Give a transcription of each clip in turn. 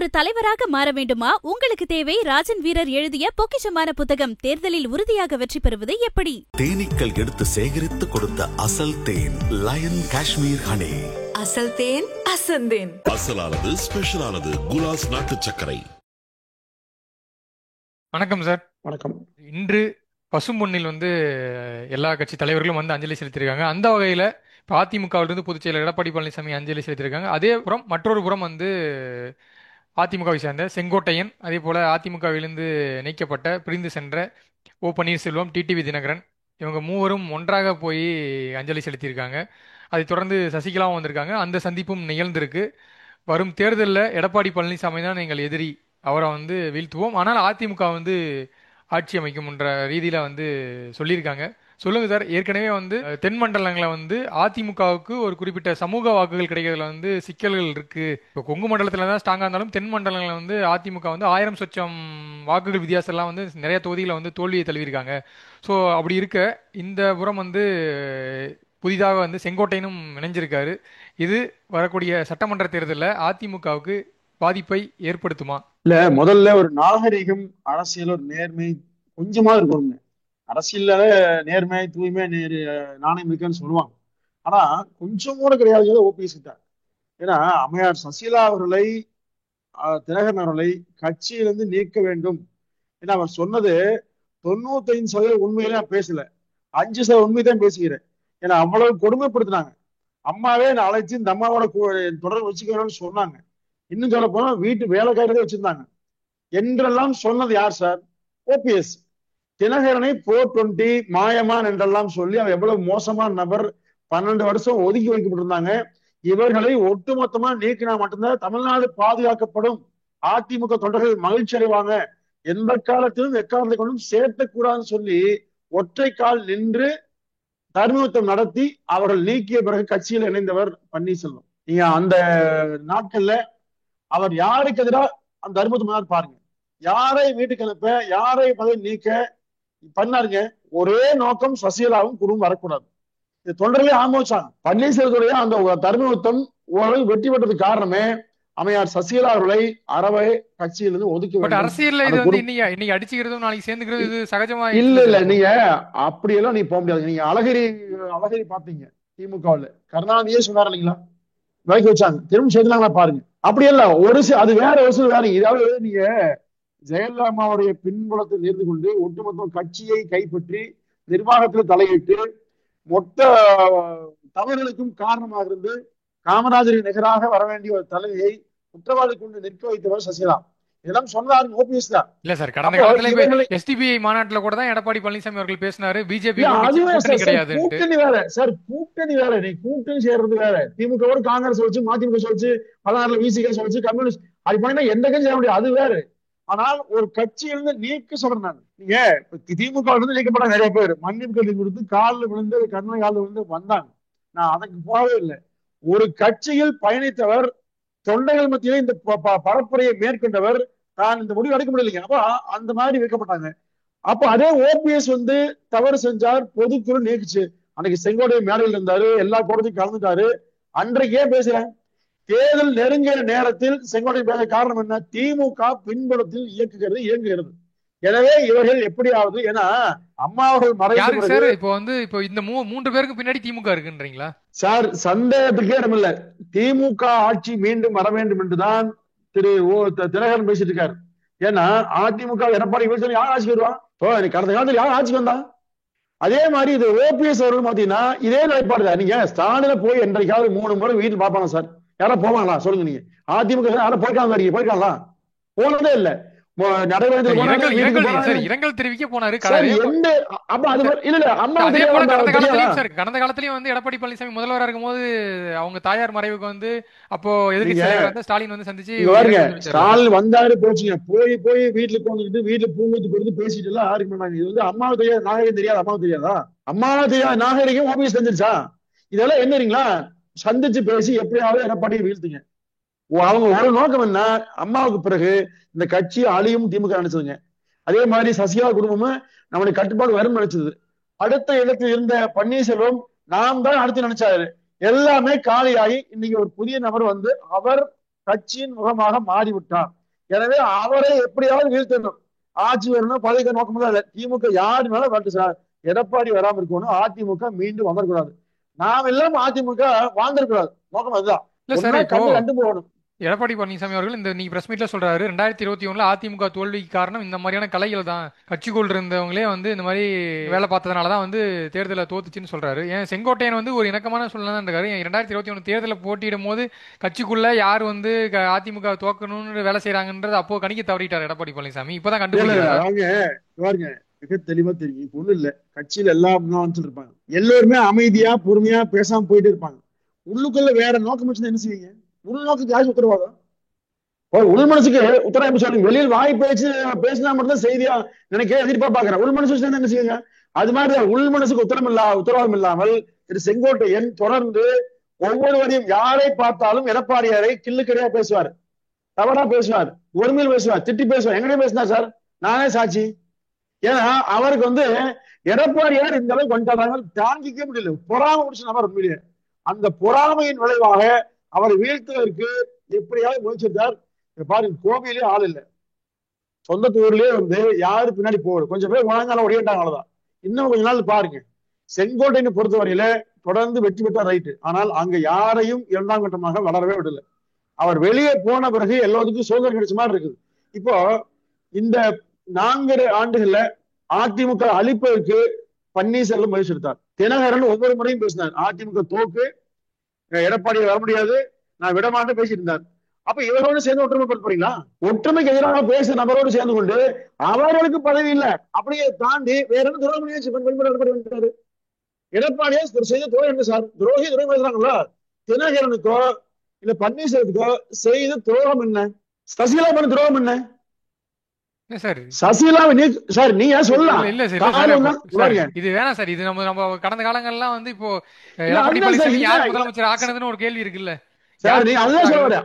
ஒரு தலைவராக மாற வேண்டுமா? உங்களுக்கு தேவை ராஜன் வீரர் எழுதிய பொக்கிஷமான புத்தகம். தேர்தலில் உறுதியாக வெற்றி பெறுவது எப்படி? தேனீக்கள் எடுத்து சேகரித்து கொடுத்த அசல் தேன் லயன் காஷ்மீர் ஹனி. அசல் தேன் அசந்தேன். அசலானது ஸ்பெஷலானது குலாஸ் நாட்டு சர்க்கரை. வணக்கம் சார். வணக்கம். இன்று பசும்பொன்னில் எல்லா கட்சி தலைவர்களும் அஞ்சலி செலுத்தியிருக்காங்க. அந்த வகையில் இப்போ அதிமுகவிலிருந்து பொதுச் செயலர் எடப்பாடி பழனிசாமி அஞ்சலி செலுத்தியிருக்காங்க. அதே புறம் மற்றொரு புறம் அதிமுகவை சேர்ந்த செங்கோட்டையன், அதே போல் அதிமுகவிலிருந்து நீக்கப்பட்ட பிரிந்து சென்ற ஓ பன்னீர்செல்வம், டிடிவி தினகரன், இவங்க மூவரும் ஒன்றாக போய் அஞ்சலி செலுத்தியிருக்காங்க. அதை தொடர்ந்து சசிகலாவும் வந்திருக்காங்க. அந்த சந்திப்பும் நிகழ்ந்திருக்கு. வரும் தேர்தலில் எடப்பாடி பழனிசாமி தான் எங்கள் எதிரி, அவரை வீழ்த்துவோம், ஆனால் அதிமுக ஆட்சி அமைக்கும்ன்ற ரீதியில் சொல்லியிருக்காங்க. சொல்லுங்க சார். ஏற்கனவே தென் மண்டலங்களில் அதிமுகவுக்கு ஒரு குறிப்பிட்ட சமூக வாக்குகள் கிடைக்கிறதுல சிக்கல்கள் இருக்கு. இப்போ கொங்கு மண்டலத்தில் தான் ஸ்ட்ராங்காக இருந்தாலும் தென் மண்டலங்களில் அதிமுக 1000 சொச்சம் வாக்குகள் வித்தியாசம்லாம் நிறைய தொகுதிகளை தோல்வியை தழுவிருக்காங்க. ஸோ அப்படி இருக்க இந்த புறம் புதிதாக செங்கோட்டையனும் இணைஞ்சிருக்காரு. இது வரக்கூடிய சட்டமன்ற தேர்தலில் அதிமுகவுக்கு பாதிப்பை ஏற்படுத்துமா? இல்ல, முதல்ல ஒரு நாகரிகம், அரசியல், ஒரு நேர்மை கொஞ்சமா இருக்கணுங்க. அரசியல்ல நேர்மை, தூய்மை, நாணயம் இருக்குன்னு சொல்லுவாங்க. ஆனா கொஞ்சம் கூட கிடையாது ஓபிஎஸ் கிட்ட. ஏன்னா அம்மையார் சசிகலா அவர்களை, தினகரன் அவர்களை கட்சியிலிருந்து நீக்க வேண்டும். ஏன்னா அவர் சொன்னது 95% உண்மையில நான் பேசல, 5% உண்மை தான் பேசுகிறேன். ஏன்னா அவ்வளவு கொடுமைப்படுத்தினாங்க. அம்மாவே நான் அழைச்சி இந்த அம்மாவோட தொடர்பு வச்சுக்கணும்னு சொன்னாங்க. இன்னும் சொல்ல போனா வீட்டு வேலைக்காரரே வச்சிருந்தாங்க என்றெல்லாம் சொன்னது யார் சார்? ஓபிஎஸ். தினகரனை 420 மாயமான் என்றெல்லாம் சொல்லி அவர் எவ்வளவு மோசமான நபர், 12 வருஷம் ஒதுக்கி வைக்கப்பட்டிருந்தாங்க. இவர்களை ஒட்டுமொத்தமா நீக்கினா மட்டும்தான் தமிழ்நாடு பாதுகாக்கப்படும், அதிமுக தொண்டர்கள் மகிழ்ச்சி அடைவாங்க, எந்த காலத்திலும் எக்காலத்தை கொண்டும் சேர்த்தக்கூடாதுன்னு சொல்லி ஒற்றை கால் நின்று தர்மயுத்தம் நடத்தி அவர்கள் நீக்கிய பிறகு கட்சியில் இணைந்தவர் பன்னீர்செல்வம். நீங்க அந்த நாட்கள்ல அவர் யாருக்கு எதிராக அந்த தர்மயுத்தம் பாருங்க. யாரை வீட்டுக்கு அனுப்ப, யாரை பதவி நீக்க பண்ணாருங்க. ஒரே நோக்கம், சசிகலாவும் குடும்பம் வரக்கூடாது. இந்த தொண்டர்களே ஆமோச்சாங்க. பன்னீர்செல்வத்துடைய அந்த தர்மயுத்தம் ஓரளவு வெற்றி பெற்றதுக்கு காரணமே அம்மையார் சசிகலா அவர்களை அறவை கட்சியிலிருந்து ஒதுக்கி. அரசியல் இன்னைக்கு அடிச்சுக்கிறதும் நாளைக்கு சேர்ந்துக்கிறது இது சகஜமா இல்ல. நீங்க அப்படியெல்லாம் நீ போக முடியாது. நீங்க அழகிரி பாத்தீங்க திமுகவில், கருணாநிதியே சொன்னார் இல்லைங்களா, விலக்கி வச்சாங்க, திரும்ப சேர்ந்தாங்களா பாருங்க. அப்படியெல்லாம் அது வேற, ஒரு சில வேற. இதாவது நீங்க ஜெயலலிதா அம்மாவுடைய பின்புலத்தில் இருந்து கொண்டு ஒட்டுமொத்த கட்சியை கைப்பற்றி நிர்வாகத்தில் தலையிட்டு மொத்த தவறுகளுக்கும் காரணமாக இருந்து காமராஜரின் நிகராக வர வேண்டிய ஒரு தலைவியை குற்றவாளி கொண்டு நிற்க வைத்தவர் சசிகலா. இதெல்லாம் சொன்னாரு ஓபிஎஸ் தான். இல்ல சார், கடந்த காலத்துல எஸ்டிபிஐ மாநாட்டுல கூட தான் எடப்பாடி பழனிசாமி அவர்கள் பேசினாரு. பிஜேபி கிடையாது. கூட்டணி வேற சார், கூட்டணி வேற. நீ கூட்டணி சேர்றது வேற. திமுக காங்கிரஸ் வச்சு, மதிமுக சொல்லிச்சு, 16 விசிக சொல்லிச்சு, கம்யூனிஸ்ட் அப்படி பண்ணா எந்த கட்சி செய்ய முடியாது, அது வேற. ஆனால் ஒரு கட்சியிலிருந்து நீக்க சொல்றேன் நான். நீங்க திமுக நீக்கப்பட்ட நிறைய பேர் மன்னிப்பு கல்வி கொடுத்து காலில் விழுந்து, கண்ணை காலில் விழுந்து வந்தாங்க. நான் அதுக்கு போகவே இல்லை. ஒரு கட்சியில் பயணித்தவர், தொண்டைகள் மத்தியிலே இந்த பரப்புரையை மேற்கொண்டவர், தான் இந்த முடிவு எடுக்க முடியலைங்க. அப்ப அந்த மாதிரி வைக்கப்பட்டாங்க. அப்ப அதே ஓபிஎஸ் தவறு செஞ்சார், பொதுக்குழு நீக்குச்சு. அன்னைக்கு செங்கோடைய மேடையில் இருந்தாரு, எல்லா கூட்டத்தையும் கலந்துட்டாரு. அன்றைக்கே பேசுறேன், தேர்தல் நெருங்கிய நேரத்தில் செங்கோட்டை பேச காரணம் என்ன? திமுக பின்புலத்தில் இயங்குகிறது. எனவே இவர்கள் எப்படியாவது, ஏன்னா அம்மா அவர்கள் மறைந்து இப்போ இந்த 3 பேருக்கு பின்னாடி திமுக இருக்குன்றீங்களா சார்? சந்தேகத்துக்கே இடமில்ல. திமுக ஆட்சி மீண்டும் வர வேண்டும் என்றுதான் திரு தினகரன் பேசிட்டு இருக்காரு. ஏன்னா அதிமுக எடப்பாடி யார் ஆட்சிக்கு வருவான்? கடந்த காலத்தில் யார் ஆட்சிக்கு வந்தா? அதே மாதிரி இது ஓபிஎஸ் அவர்கள் பாத்தீங்கன்னா இதே நிலைப்பாடு தான். நீங்க ஸ்டாலின போய் என்றைக்காவது 3 முறை வீட்டில் பார்ப்பாங்க சார்? யாரா போவாங்களா சொல்லுங்க? நீங்க அதிமுக யாரும் போயிருக்காங்களா? போனதே இல்ல. இரங்கல் தெரிவிக்க போனாரு. கடந்த காலத்திலயும் எடப்பாடி பழனிசாமி முதல்வராக இருக்கும் போது அவங்க தாயார் மறைவுக்கு அப்போ எதிர்க்கட்சி ஸ்டாலின் சந்திச்சு ஸ்டாலின் வந்தாரு, போச்சுங்க. போய் வீட்டுல உட்காந்துட்டு வீட்டுல பூங்கத்து கொடுத்து பேசிட்டு எல்லாம் யாருக்கு பண்ணாங்க. இது அம்மாவுக்கு தெரியாது, நாகரிகம் தெரியாது. அம்மாவுக்கு தெரியாதா? அம்மாவுக்கு தெரியாது நாகரிகம் ஓபிஎஸ் செஞ்சிருச்சா? இதெல்லாம் என்னறீங்களா? சந்திச்சு பேசி எப்படியாவது எடப்பாடியை வீழ்த்துங்க. அவங்க ஒரு நோக்கம் என்ன? அம்மாவுக்கு பிறகு இந்த கட்சி அழியும் திமுக நினைச்சதுங்க. அதே மாதிரி சசிகலா குடும்பமும் நம்முடைய கட்டுப்பாடு வரும் நினைச்சது. அடுத்த இடத்தில் இருந்த பன்னீர்செல்வம் நாம் தான் அடுத்து நினைச்சாரு. எல்லாமே காலியாகி இன்னைக்கு ஒரு புதிய நபர் அவர் கட்சியின் முகமாக மாறிவிட்டார். எனவே அவரை எப்படியாவது வீழ்த்தணும். ஆட்சி வரணும், பதவிக்கு நோக்கம் தான் இல்லை. திமுக யாரு மேல வரட்டு சார், எடப்பாடி வராம இருக்கணும், அதிமுக மீண்டும் வந்துடக்கூடாது, நாம் எல்லாம் அதிமுக வாழ்ந்துடக்கூடாது. நோக்கம் அதுதான். இல்ல சார், ஒன்னா இப்போ கண்டு கண்டு போகணும். எடப்பாடி பழனிசாமி அவர்கள் இந்த நீ பிரஸ் மீட்ல சொல்றாரு 2021 அதிமுக தோல்விக்கு காரணம் இந்த மாதிரியான கலைகள் தான், கட்சிக்குள் இருந்தவங்களே வந்து இந்த மாதிரி வேலை பார்த்ததுனாலதான் வந்து தேர்தலை தோத்துச்சுன்னு சொல்றாரு. ஏன் செங்கோட்டையன் வந்து ஒரு இணக்கமான சூழ்நிலை தான் இருக்காரு. 2021 தேர்தலை போட்டியிடும் போது கட்சிக்குள்ள யார் வந்து அதிமுக தோக்கணும்னு வேலை செய்யறாங்கன்றது அப்போ கணிக்க தவறிட்டார் எடப்பாடி பழனிசாமி. இப்பதான் கண்டுபிடிக்கிறாரு. அவங்க பாருங்க, மிக தெளிவா தெரியும். இப்ப ஒண்ணும் இல்ல, கட்சியில எல்லாம் இருப்பாங்க, எல்லோருமே அமைதியா பொறுமையா பேசாம போயிட்டு இருப்பாங்க. உள்ளுக்குள்ள வேற நோக்கம் வச்சு என்ன செய்வீங்க? உள்நோக்கத்துக்கு யாருக்கு உத்தரவாதம்? உள் மனசுக்கு உத்தரவாதம் சொல்லுங்க. வெளியில் வாய் பேச்சு பேசினா மட்டும்தான் செய்தியா நினைக்க எதிர்பார்ப்பாங்க. உள் மனசு வச்சு என்ன செய்யுங்க? அது மாதிரி உள் மனசுக்கு உத்தரவாதம் இல்லாமல் திரு செங்கோட்டையன் தொடர்ந்து ஒவ்வொருவரையும் யாரை பார்த்தாலும் எடப்பாடியாரை கிள்ளுக்கடையா பேசுவார், தவறா பேசுவார், ஒருமையில் பேசுவார், திட்டி பேசுவார். எங்கடைய பேசினா சார், நானே சாட்சி. ஏன்னா அவருக்கு வந்து எடப்பாடியார் இந்த அளவுக்கு வந்துட்டாங்க, தாங்கிக்க முடியல. பொறாமை முடிச்ச நபர் உண்மையிலேயே. அந்த பொறாமையின் விளைவாக அவரை வீழ்த்துவதற்கு எப்படியாவது முயற்சித்தார். பாருங்க, கோவையிலே ஆள் இல்லை, சொந்த ஊர்லயே வந்து யாரு பின்னாடி போகுது, கொஞ்சம் பேர் வழங்கால ஒடிட்டாங்க, அவ்வளவுதான். இன்னும் கொஞ்ச நாள் பாருங்க. செங்கோட்டையை பொறுத்தவரையில தொடர்ந்து வெற்றி பெற்றார், ரைட்டு. ஆனால் அங்க யாரையும் இரண்டாம் கட்டமாக வளரவே விடல. அவர் வெளியே போன பிறகு எல்லாத்துக்கும் சுதந்திரம் கிடைச்ச மாதிரி இருக்குது. இப்போ இந்த 4 ஆண்டுகள்ல அதிமுக அழிப்பதற்கு பன்னீர்செல்வம் முயற்சி எடுத்தார். தினகரன் ஒவ்வொரு முறையும் பேசினார், அதிமுக தோக்கு, எடப்பாடியை வர முடியாது, நான் விடமாட்டேன் பேசிட்டு இருந்தார். அப்ப இவரோடு சேர்ந்து ஒற்றுமைப்படுத்த போறீங்களா? ஒற்றுமைக்கு எதிராக பேச நபரோடு சேர்ந்து கொண்டு அவர்களுக்கு பதவி இல்லை அப்படியே தாண்டி வேற என்ன துரோகம் எடப்பாடி எடப்பாடியே செய்த துரோகம் என்ன சார்? துரோகி பேசுறாங்களா? தினகரனுக்கோ இல்ல பன்னீர்செல்வத்துக்கோ செய்த துரோகம் என்ன? சசிகலா பண்ண துரோகம் என்ன? சசிகலாவை சார் நீங்க சொல்லலாம். இல்ல சார், இது வேணாம் சார். இது நம்ம கடந்த காலங்கள்லாம் வந்து இப்போ எடப்பாடி பழனிசாமி யார் முதலமைச்சர் ஆக்குனதுன்னு ஒரு கேள்வி இருக்குல்ல சார். நீங்க அதுதான் சொல்ல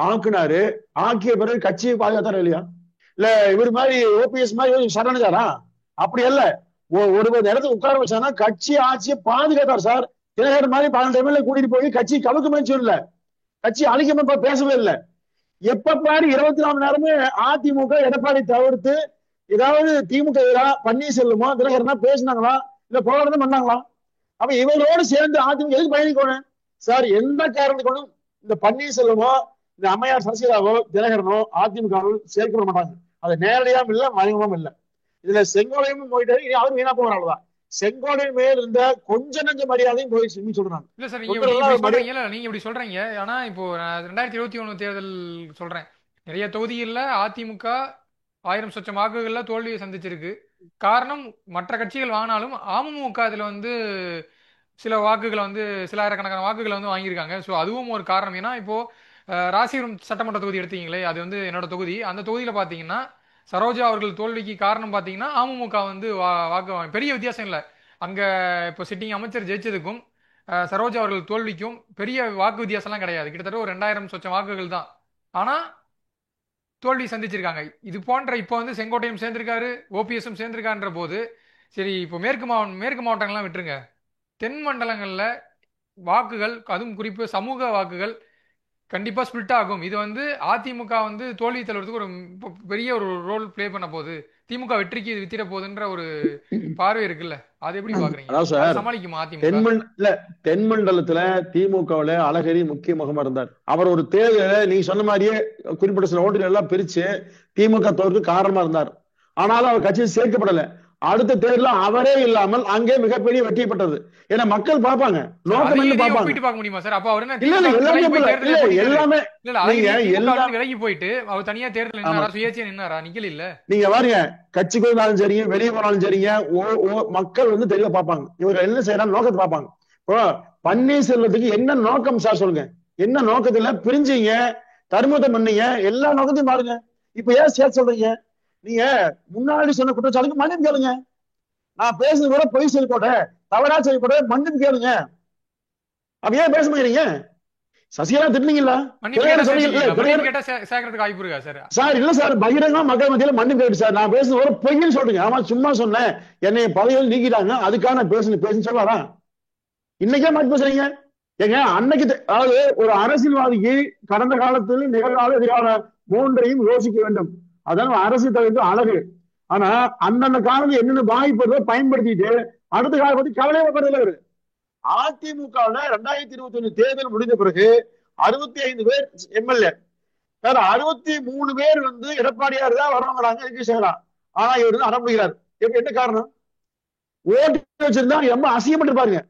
ஆக்குனாரு, ஆக்கிய பிறகு கட்சியை பாதுகாத்தாரா இல்லையா? இல்ல இவர் மாதிரி ஓபிஎஸ் மாதிரி சரணாரா? அப்படி அல்ல. ஒரு இடத்துல உட்கார வச்சானா கட்சி ஆட்சியை பாதுகாத்தார் சார். தினகரன் மாதிரி 12 எம்எல்ஏ கூட்டிட்டு போய் கட்சி கவுக்க முயற்சி இல்ல, கட்சி அழிக்க பேசவே இல்லை. எப்ப பாரு 24 மணி நேரமே அதிமுக எடப்பாடி தவிர்த்து ஏதாவது திமுக எதிராக பன்னீர்செல்வமோ தினகரனா பேசினாங்களா இல்ல போராட்டம் பண்ணாங்களா? அப்ப இவங்களோடு சேர்ந்து அதிமுக எதுக்கு பயணிக்கணும் சார்? எந்த காரணத்தை கொண்டும் இந்த பன்னீர்செல்வமோ இந்த அம்மையார் சசிகலாவோ தினகரனோ அதிமுக சேர்க்க மாட்டாங்க. அது நேரடியாவும் இல்ல, மறைமுகமும் இல்ல. இதுல செங்கோடையும் போயிட்டாரு, இனி அவரும் வீணா போறாங்களா? செங்கோடையின் மேல் இருந்த கொஞ்ச நஞ்ச மரியாதையும் போயிடுச்சு சொல்றாங்க. இல்ல சார், நீங்க இப்படி சொல்றீங்க. ஆனா இப்போ 2021 தேர்தல் சொல்றேன், நிறைய தொகுதிகளில் அதிமுக 1000 சொச்சம் வாக்குகள்ல தோல்வியை சந்திச்சிருக்கு. காரணம் மற்ற கட்சிகள் வாங்கினாலும் அமமுக அதுல வந்து சில வாக்குகளை வந்து சில ஆயிரக்கணக்கான வாக்குகளை வந்து வாங்கியிருக்காங்க. ஸோ அதுவும் ஒரு காரணம். ஏன்னா இப்போ ராசிபுரம் சட்டமன்ற தொகுதி எடுத்தீங்களே, அது வந்து என்னோட தொகுதி. அந்த தொகுதியில பாத்தீங்கன்னா சரோஜா அவர்கள் தோல்விக்கு காரணம் பாத்தீங்கன்னா அமமுக வந்து வாக்கு பெரிய வித்தியாசம் இல்லை. அங்க இப்போ சிட்டிங் அமைச்சர் ஜெயிச்சதுக்கும் சரோஜா அவர்கள் தோல்விக்கும் பெரிய வாக்கு வித்தியாசம்லாம் கிடையாது. கிட்டத்தட்ட ஒரு 2000 சொச்சம் வாக்குகள் தான். ஆனா தோல்வி சந்திச்சிருக்காங்க. இது போன்ற இப்போ வந்து செங்கோட்டையும் சேர்ந்திருக்காரு, ஓபிஎஸும் சேர்ந்திருக்கான்ற போது சரி, இப்போ மேற்கு மாவட்டங்கள்லாம் விட்டுருங்க, தென் மண்டலங்கள்ல வாக்குகள், அதுவும் குறிப்பு சமூக வாக்குகள் கண்டிப்பா ஸ்பிளிட் ஆகும். இது வந்து அதிமுக வந்து தோல்வி தழுவதுக்கு ஒரு பெரிய ஒரு ரோல் பிளே பண்ண போகுது, திமுக வெற்றிக்கு இது வித்திட போகுதுன்ற ஒரு பார்வை இருக்குல்ல, அது எப்படி பாக்குறீங்க? சமாளிக்குமா அதிமுக? தென் மண்டலத்துல திமுகவுல அழகிரி முக்கிய முகமா இருந்தார். அவர் ஒரு தேர்தல நீங்க சொன்ன மாதிரியே குறிப்பிட்ட சில ஓட்டுகள் எல்லாம் பிரிச்சு திமுக தோற்கு காரணமா இருந்தார். ஆனாலும் அவர் கட்சியில் சேர்க்கப்படல. அடுத்த தேர்தல அவரே இல்லாமல் அங்கே மிகப்பெரிய வெற்றி பெற்றது. ஏன்னா மக்கள் பார்ப்பாங்க, நோக்கம் என்ன பார்ப்பாங்க. பார்க்க முடியுமா சார்? அப்ப அவர் என்ன எல்லாமே விலகி போயிட்டு அவர் தனியா தேர்தல் நின்னாரா, சுயேட்சையா நின்னாரா? நிக்கல. இல்ல நீங்க பாருங்க, கட்சிக்கு இருந்தாலும் சரிங்க, வெளியே போனாலும் சரிங்க, மக்கள் வந்து தெளிவா பார்ப்பாங்க இவங்க என்ன செய்யறாங்க, நோக்கத்தை பார்ப்பாங்க. இப்போ பன்னீர்செல்வத்துக்கு என்ன நோக்கம் சார் சொல்லுங்க? என்ன நோக்கத்துல பிரிஞ்சீங்க, தர்மத்தை பண்ணீங்க, எல்லா நோக்கத்தையும் பாருங்க. இப்ப ஏன் சேர்த்து சொல்றீங்க? நீங்க முன்னாடி சொன்ன குற்றச்சாட்டுக்கு மன்னிப்பு கேளுங்க. நான் பேசுறது கூட பொய் சொல்லக்கூட, தவறா செய்யக்கூட, மன்னிப்பு கேளுங்க. அப்ப ஏன் பேச மாட்டீங்க? சசிகலா திட்டுனீங்களா? சார் இல்ல சார், பகிரங்கமா மக்கள் மத்தியில மன்னிப்பு கேட்டு சார், நான் பேசுறது ஒரு பொய்ன்னு சொல்றீங்க. ஆமா சும்மா சொன்னேன், என்னை பதவியில் நீக்கிட்டாங்க, அதுக்கான பேசுன்னு சொல்லுவாரா? இன்னைக்கே மாற்றி பேசுறீங்க. ஏங்க அன்னைக்கு அதாவது ஒரு அரசியல்வாதிக்கு கடந்த காலத்தில் நிகழ்கால எதிர்கால மூன்றையும் யோசிக்க வேண்டும். அதான் அரசியல் தலைவர் அழகு. ஆனா அந்தந்த காலத்துல என்னென்ன வாய்ப்பு பயன்படுத்திட்டு அடுத்த காலம் பத்தி கவலைப்படுறதுல இருக்கு. அதிமுகவுல 2021 தேர்தல் முடிந்த பிறகு 65 பேர் எம்எல்ஏ, வேற 63 பேர் எடப்பாடியார் தான் வரவங்கிறாங்க, எங்க செய்யலாம். ஆனா இவர் அனுப்புகிறார். என்ன காரணம்? ஓட்டு வச்சிருந்தா ரொம்ப அசியப்பட்டிருப்பாருங்க.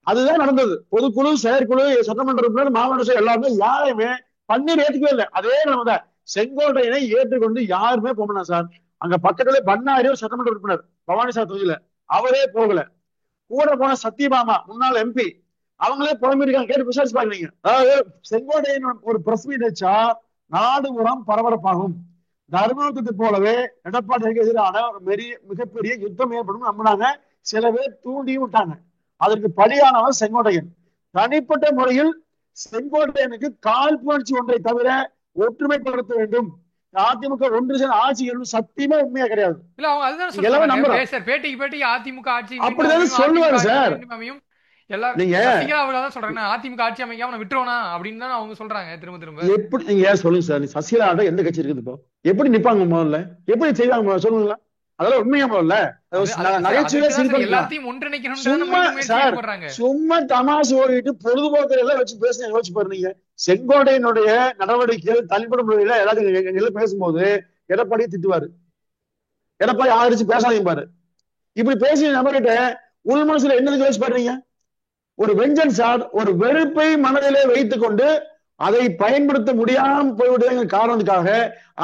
அதுதான் நடந்தது. பொதுக்குழு, செயற்குழு, சட்டமன்ற உறுப்பினர், மாவட்ட செயலர் எல்லாருமே யாருமே பன்னீர் ஏற்றுக்கவே இல்லை. அதே நம்ம செங்கோட்டையனை ஏற்றுக்கொண்டு யாருமே போகணும் சார். அங்க பக்கத்துல பண்ணாரியும் சட்டமன்ற உறுப்பினர் பவானிசார் தொகுதியில அவரே போகல. கூட போன சத்யபாமா முன்னாள் எம்பி அவங்களே புலம்பிருக்காங்க, கேட்டு விசாரிச்சு பாருங்க. அதாவது செங்கோட்டையன் ஒரு பிரஸ் மீட் வச்சா நாடு புறம் பரபரப்பாகும். தர்மபுரத்தை போலவே எடப்பாடிக்கு எதிரான ஒரு மிகப்பெரிய யுத்தம் ஏற்படும் நம்பினாங்க. சில பேர் தூண்டியும் விட்டாங்க. அதற்கு பலியானவர் செங்கோட்டையன். தனிப்பட்ட முறையில் செங்கோட்டையனுக்கு காழ்ப்புணர்ச்சி ஒன்றை தவிர ஒற்றுமைப்படுத்த வேண்டும். அதிமுக ஒன்று சேர்ந்த ஆட்சி சத்தியமா உண்மையா கிடையாது. இல்ல அவங்க அதுதான் சொல்றாங்க. பேட்டிக்கு பேட்டிக்கு அதிமுக ஆட்சி அப்படிதான் சொல்லுவாரு சார். நீங்க சொல்றாங்க அதிமுக ஆட்சி அமைக்காம விட்டுருவா அப்படின்னு தான் அவங்க சொல்றாங்க திரும்ப திரும்ப. எப்படி நீங்க சொல்லுங்க சார், சசிகலா எந்த கட்சி இருக்குது இப்போ? எப்படி நிப்பாங்க முதல்ல? எப்படி செய்வாங்க சொல்லுங்களா? அதெல்லாம் உண்மையா முதல்ல சும்மா தமாசு ஓடிட்டு பொழுதுபோக்கு எல்லாம் வச்சு பேச யோசிச்சு பாருங்க. செங்கோட்டையனுடைய நடவடிக்கைகள் தனிப்பட்ட முறையில எல்லாத்தையும் பேசும்போது எடப்பாடியை திட்டுவாரு. எடப்பாடி ஆதரிச்சு பேசாதீங்க பாரு. இப்படி பேசிய நபர்கிட்ட உள் மனசுல என்ன யோசிச்சு பாருங்க? ஒரு வெஞ்சன்ஸ், ஒரு வெறுப்பை மனதிலே வைத்துக் கொண்டு அதை பயன்படுத்த முடியாம போய்விடுற காரணத்துக்காக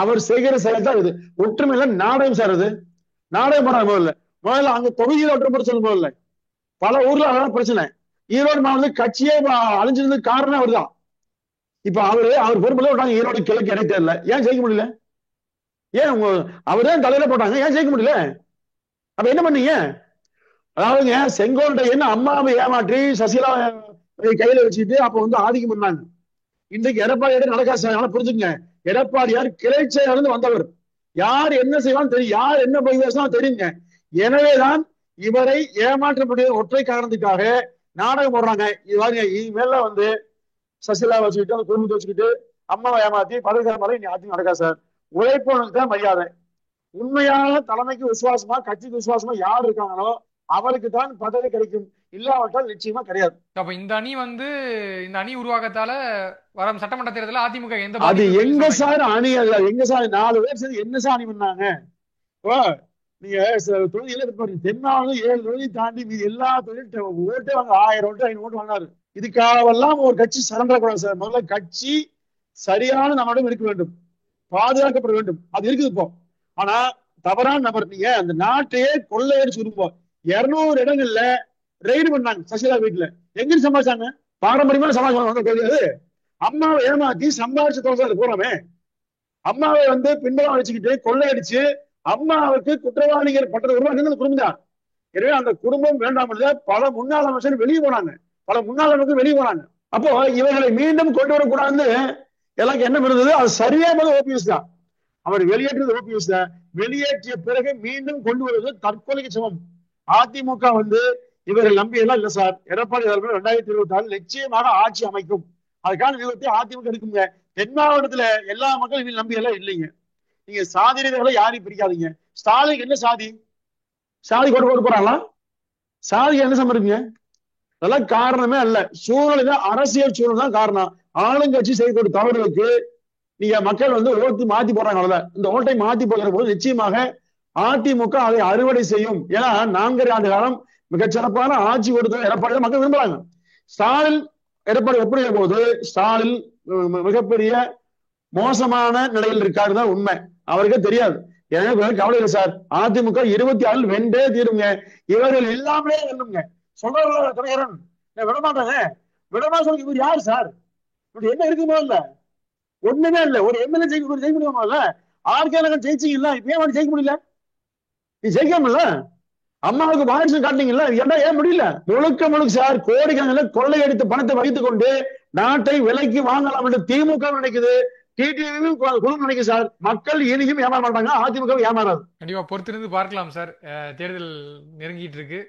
அவர் செய்கிற செயல் தான் இது. ஒற்றுமையில நாடகம் சார். அது நாடகம் பண்ண முதல்ல அங்க தொகுதியில ஒற்றுமை சொல்லும் போதில்ல. பல ஊர்ல அதான் பிரச்சனை. ஈரோடு மாவட்டத்தில் கட்சியே அழிஞ்சிருந்தது காரணம் அவர் தான். இப்ப அவர் பொறுப்புல விட்டாங்க. ஈரோடு கிழக்கு எனக்கு தெரியல, ஏன் ஜெயிக்க முடியல? ஏன் அவர்தான் தலையில போட்டாங்க, ஏன் ஜெயிக்க முடியல? அப்ப என்ன பண்ணீங்க? அதாவதுங்க செங்கோட்டையன் அம்மாவை ஏமாற்றி சசிகலா கையில வச்சுட்டு அப்ப ஆதிக்கம் பண்ணாங்க. இன்றைக்கு எடப்பாடியார் நடக்காது. புரிஞ்சுங்க, எடப்பாடியார் கிளை செயலிருந்து வந்தவர். யார் என்ன செய்வான்னு தெரியும், யார் என்ன பேசினாலும் தெரியுங்க. எனவேதான் இவரை ஏமாற்ற முடியாத ஒற்றை காரணத்துக்காக நாடகம் போடுறாங்க. இது பாருங்க, இனிமேல சசிகலா வச்சுக்கிட்டு அந்த குடும்பத்தை வச்சுக்கிட்டு அம்மாவை ஏமாத்தி பதவிக்கார மாதிரி அதிகம் நடக்காது சார். உழைப்பவனுக்கு தான் மரியாதை. உண்மையான தலைமைக்கு விசுவாசமா, கட்சிக்கு விசுவாசமா யார் இருக்காங்களோ அவருக்கு தான் பதவி கிடைக்கும். இல்லாவிட்டால் நிச்சயமா கிடையாது. அப்ப இந்த அணி உருவாக்கத்தால வரும் சட்டமன்ற தேர்தலில் அதிமுக எந்த அது எங்க சார் அணி? எங்க சார் 4 பேர் சேர்ந்து என்ன சார் அணி பண்ணாங்க? நீங்க தொகுதியில இருப்பாரு. தென்னாலும் 7 தொகுதி தாண்டி மீது எல்லா தொழிலும் ஓட்டு வாங்க 1000 ஓட்டு 500 ஓட்டு வாங்கினாரு. இதுக்காகவெல்லாம் ஒரு கட்சி சரண்டரக்கூடாது சார். முதல்ல கட்சி சரியான நம்மிடம் இருக்க வேண்டும், பாதுகாக்கப்பட வேண்டும். அது இருக்குது இப்போ. ஆனா தவறான நபர் நீங்க அந்த நாட்டையே கொள்ளையடிச்சு விரும்புவோம். 200 இடங்கள்ல ரெய்டு பண்ணாங்க சசிகலா வீட்டுல. எங்க சம்பாதிச்சாங்க? பாரம்பரியமான சமாஜம். அம்மாவை ஏமாத்தி சம்பாதிச்ச தோசை போறமே. அம்மாவை பின்பலம் வச்சுக்கிட்டு கொள்ளையடிச்சு அம்மாவுக்கு குற்றவாளிகள் பட்டது உருவாக்குறது குடும்பம் தான். எனவே அந்த குடும்பம் வேண்டாம். பல முன்னாள் அமைச்சர் வெளியே போனாங்க, பல முன்னாள் அமைச்சர் வெளியே போனாங்க. அப்போ இவர்களை மீண்டும் கொண்டு வரக்கூடாதுன்னு எனக்கு என்ன இருந்தது? அது சரியா ஓபிஎஸ் தான். அவர் வெளியேற்றது ஓபிஎஸ் தான். வெளியேற்றிய பிறகு மீண்டும் கொண்டு வருவது தற்கொலைக்கு சமம். அதிமுக இவர்கள் நம்பி எல்லாம் இல்ல சார். எடப்பாடி 2026 நிச்சயமாக ஆட்சி அமைக்கும். அதுக்கான விவரத்தை அதிமுக இருக்குங்க. தென் மாவட்டத்துல எல்லா மக்களும் நம்பி எல்லாம் இல்லைங்க. நீங்க சாதி ரீதிகளை யாரையும் பிரிக்காதீங்க. ஸ்டாலின் என்ன சாதி? சாதி கொண்டு போறாங்களா? சாதி என்ன சம்பந்தீங்க? அதெல்லாம் காரணமே அல்ல. சூழ்நிலை தான், அரசியல் சூழ்நிலை தான் காரணம். ஆளுங்கட்சி செய்யக்கூடிய தவறுகளுக்கு நீங்க மக்கள் ஓட்டு மாத்தி போடுறாங்க. அவ்வளவுதான். இந்த ஓட்டை மாத்தி போகிற போது நிச்சயமாக அதிமுக அதை அறுவடை செய்யும். ஏன்னா 4 ஆண்டு காலம் மிகச்சிறப்பான ஆட்சி கொடுத்த எடப்பாடி மக்கள் விரும்புறாங்க. ஸ்டாலின் எடப்பாடி ஒப்பிடுகிற போது ஸ்டாலின் மிகப்பெரிய மோசமான நிலையில் இருக்காரு தான் உண்மை. அவருக்கே தெரியாது. எனவே கவலை இல்லை சார். அதிமுக 26 வென்றே தீருங்க. இவர்கள் எல்லாமே வெல்லுங்க. சொல்ற தலைவரன் விடமாட்டாங்க. விடமா சொல்லி இவர் யாரு சார்? இவர் என்ன இருக்குமோ இல்ல, ஒண்ணுமே இல்ல. ஒரு எம்எல்ஏ ஜெயிக்க முடியுமா? இல்ல ஆர்கே நகர் ஜெயிச்சிங்க இல்ல, இப்ப ஏன் ஜெயிக்க முடியல? நீ ஜெயிக்காமல அம்மாவுக்கு வாரிசு காட்டினீங்கல்ல, ஏன் முடியல? முழுக்க சார் கோடிக்கணக்கில் கொள்ளையடித்த பணத்தை வைத்துக் கொண்டு நாட்டை விலைக்கு வாங்கலாம் என்று திமுக நினைக்குது, டிடிவியும் குழு நினைக்குது சார். மக்கள் இனியும் ஏமாற மாட்டாங்க, அதிமுக ஏமாறாது. கண்டிப்பா பொறுத்திருந்து பார்க்கலாம் சார். தேர்தல் நெருங்கிட்டு இருக்கு.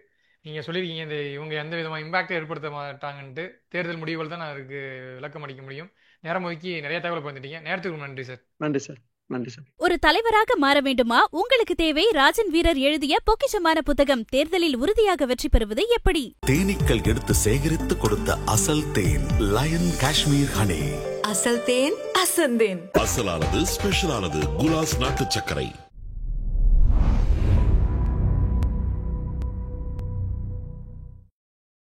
நீங்க சொல்லியிருக்கீங்க இவங்க எந்த விதமான இம்பாக்டை ஏற்படுத்த மாட்டாங்கன்ட்டு. தேர்தல் முடிவுகள் தான் நான் அதுக்கு விளக்கம் அளிக்க முடியும். நேரம் ஒதுக்கி நிறைய தகவல் பகிர்ந்துட்டீங்க. நேரத்துக்கு நன்றி சார். நன்றி சார். நன்றி சார். ஒரு தலைவராக மாற வேண்டுமா? உங்களுக்கு தேவை ராஜன் வீரர் எழுதிய பொக்கிஷமான புத்தகம். தேர்தலில் உறுதியாக வெற்றி பெறுவது எப்படி? தேனீக்கள் எடுத்து சேகரித்து கொடுத்த அசல் தேன் லயன் காஷ்மீர் ஹனி. அசல் தேன் அசந்தேன். அசலானது ஸ்பெஷலானது குலாஸ் நாட்டு சர்க்கரை.